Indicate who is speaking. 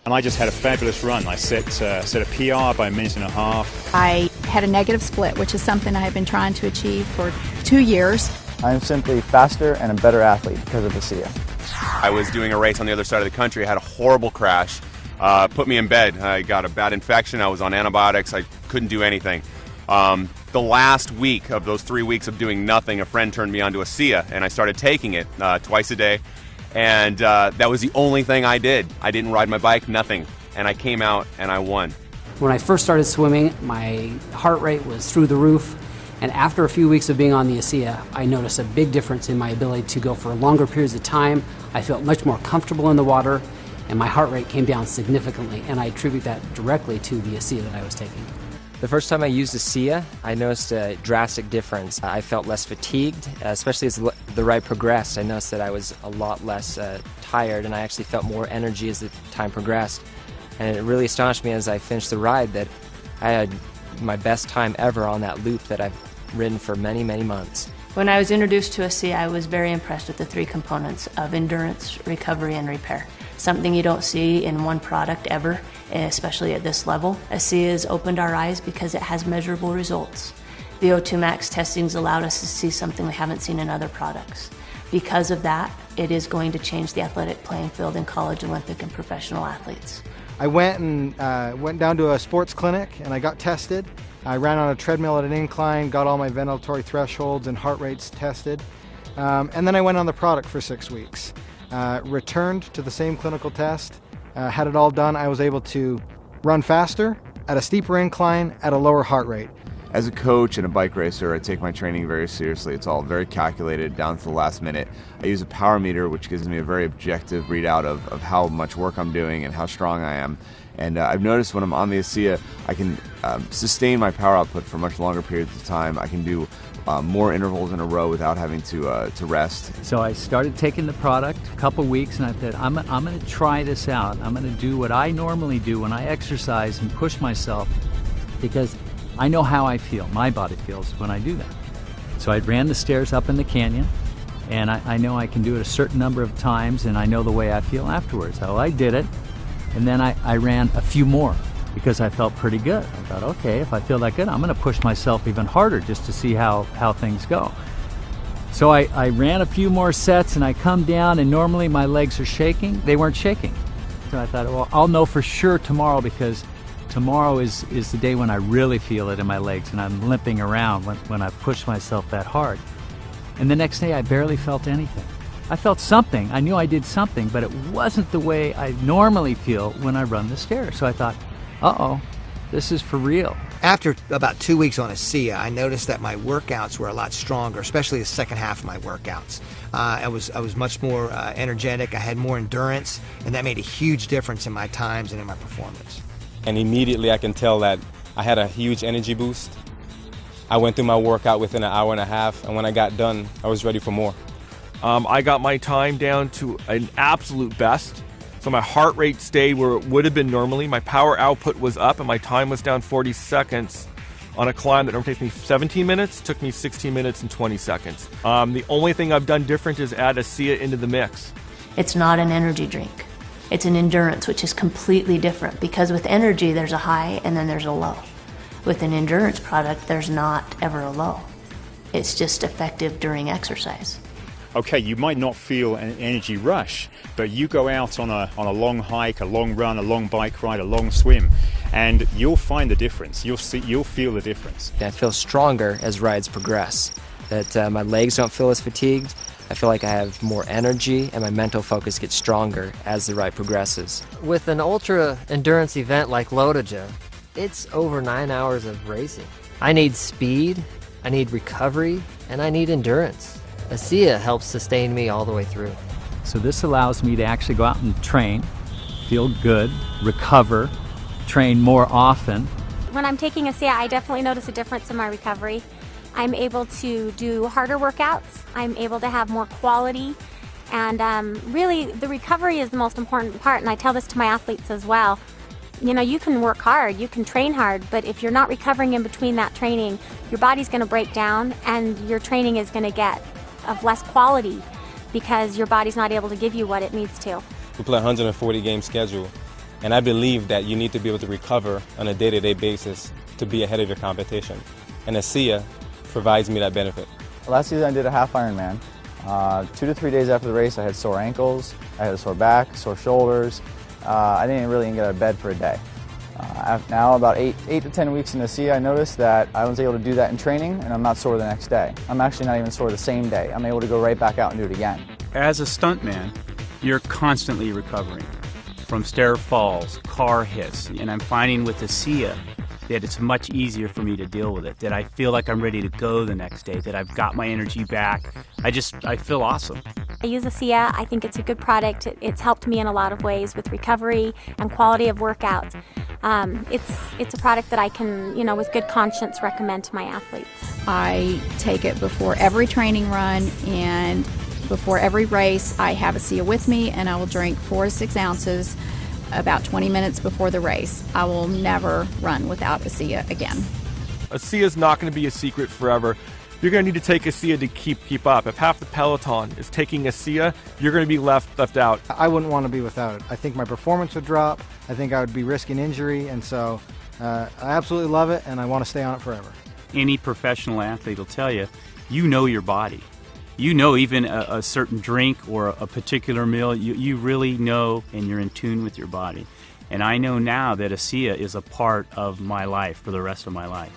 Speaker 1: And I just had a fabulous run. I set a PR by a minute and a half.
Speaker 2: I had a negative split, which is something I have been trying to achieve for 2 years.
Speaker 3: I am simply faster and a better athlete because of ASEA.
Speaker 4: I was doing a race on the other side of the country. I had a horrible crash. Put me in bed. I got a bad infection. I was on antibiotics. I couldn't do anything. The last week of those 3 weeks of doing nothing, a friend turned me on to ASEA, and I started taking it twice a day. And that was the only thing I did. I didn't ride my bike, nothing. And I came out and I won.
Speaker 5: When I first started swimming, my heart rate was through the roof. And after a few weeks of being on the ASEA, I noticed a big difference in my ability to go for longer periods of time. I felt much more comfortable in the water, and my heart rate came down significantly. And I attribute that directly to the ASEA that I was taking.
Speaker 6: The first time I used ASEA, I noticed a drastic difference. I felt less fatigued, especially as the ride progressed. I noticed that I was a lot less tired, and I actually felt more energy as the time progressed. And it really astonished me as I finished the ride that I had my best time ever on that loop that I've ridden for many, many months.
Speaker 7: When I was introduced to ASEA, I was very impressed with the 3 components of endurance, recovery, and repair. Something you don't see in one product ever, especially at this level. ASEA has opened our eyes because it has measurable results. The O2 Max testings allowed us to see something we haven't seen in other products. Because of that, it is going to change the athletic playing field in college, Olympic, and professional athletes.
Speaker 8: I went down to a sports clinic and I got tested. I ran on a treadmill at an incline, got all my ventilatory thresholds and heart rates tested. And then I went on the product for 6 weeks. Returned to the same clinical test, had it all done. I was able to run faster, at a steeper incline, at a lower heart rate.
Speaker 4: As a coach and a bike racer, I take my training very seriously. It's all very calculated down to the last minute. I use a power meter, which gives me a very objective readout of how much work I'm doing and how strong I am. And I've noticed when I'm on the ASEA, I can sustain my power output for much longer periods of time. I can do more intervals in a row without having to rest.
Speaker 9: So I started taking the product a couple weeks, and I said, I'm going to try this out. I'm going to do what I normally do when I exercise and push myself, because I know how I feel, my body feels when I do that. So I ran the stairs up in the canyon, and I know I can do it a certain number of times, and I know the way I feel afterwards. So I did it, and then I ran a few more because I felt pretty good. I thought, okay, if I feel that good, I'm going to push myself even harder just to see how things go. So I ran a few more sets, and I come down, and normally my legs are shaking. They weren't shaking. So I thought, well, I'll know for sure tomorrow, because tomorrow is the day when I really feel it in my legs and I'm limping around when I push myself that hard. And the next day I barely felt anything. I felt something. I knew I did something, but it wasn't the way I normally feel when I run the stairs. So I thought, uh-oh, this is for real.
Speaker 10: After about 2 weeks on ASEA, I noticed that my workouts were a lot stronger, especially the second half of my workouts. I was much more energetic, I had more endurance, and that made a huge difference in my times and in my performance.
Speaker 11: And immediately I can tell that I had a huge energy boost. I went through my workout within an hour and a half, and when I got done, I was ready for more.
Speaker 12: I got my time down to an absolute best. So my heart rate stayed where it would have been normally. My power output was up, and my time was down 40 seconds on a climb that normally takes me 17 minutes, took me 16 minutes and 20 seconds. The only thing I've done different is add ASEA into the mix.
Speaker 7: It's not an energy drink. It's an endurance, which is completely different, because with energy there's a high and then there's a low. With an endurance product, there's not ever a low. It's just effective during exercise.
Speaker 1: Okay, you might not feel an energy rush, but you go out on a long hike, a long run, a long bike ride, a long swim, and you'll find the difference. You'll feel the difference.
Speaker 6: I feel stronger as rides progress, that my legs don't feel as fatigued. I feel like I have more energy, and my mental focus gets stronger as the ride progresses.
Speaker 13: With an ultra endurance event like Lotoja, it's over 9 hours of racing. I need speed, I need recovery, and I need endurance. ASEA helps sustain me all the way through.
Speaker 9: So this allows me to actually go out and train, feel good, recover, train more often.
Speaker 14: When I'm taking ASEA, I definitely notice a difference in my recovery. I'm able to do harder workouts, I'm able to have more quality, and really the recovery is the most important part, and I tell this to my athletes as well. You know, you can work hard, you can train hard, but if you're not recovering in between that training, your body's going to break down and your training is going to get of less quality because your body's not able to give you what it needs to.
Speaker 11: We play a 140 game schedule, And I believe that you need to be able to recover on a day-to-day basis to be ahead of your competition. And ASEA provides me that benefit.
Speaker 3: Last season I did a half Ironman. 2 to 3 days after the race I had sore ankles, I had a sore back, sore shoulders. I didn't really even get out of bed for a day. Now about 8 to 10 weeks in ASEA, I noticed that I was able to do that in training and I'm not sore the next day. I'm actually not even sore the same day. I'm able to go right back out and do it again.
Speaker 15: As a stuntman, you're constantly recovering from stair falls, car hits, and I'm finding with ASEA that it's much easier for me to deal with it, that I feel like I'm ready to go the next day, that I've got my energy back. I feel awesome.
Speaker 14: I use ASEA. I think it's a good product. It's helped me in a lot of ways with recovery and quality of workouts. It's a product that I can, with good conscience recommend to my athletes.
Speaker 2: I take it before every training run and before every race. I have ASEA with me and I will drink 4 to 6 ounces about 20 minutes before the race. I will never run without ASEA again.
Speaker 12: ASEA is not going to be a secret forever. You're going to need to take ASEA to keep up. If half the peloton is taking ASEA, you're going to be left out.
Speaker 8: I wouldn't want to be without it. I think my performance would drop. I think I would be risking injury, and so I absolutely love it, and I want to stay on it forever.
Speaker 15: Any professional athlete will tell you, you know your body. You know even a certain drink or a particular meal, you really know and you're in tune with your body. And I know now that ASEA is a part of my life for the rest of my life.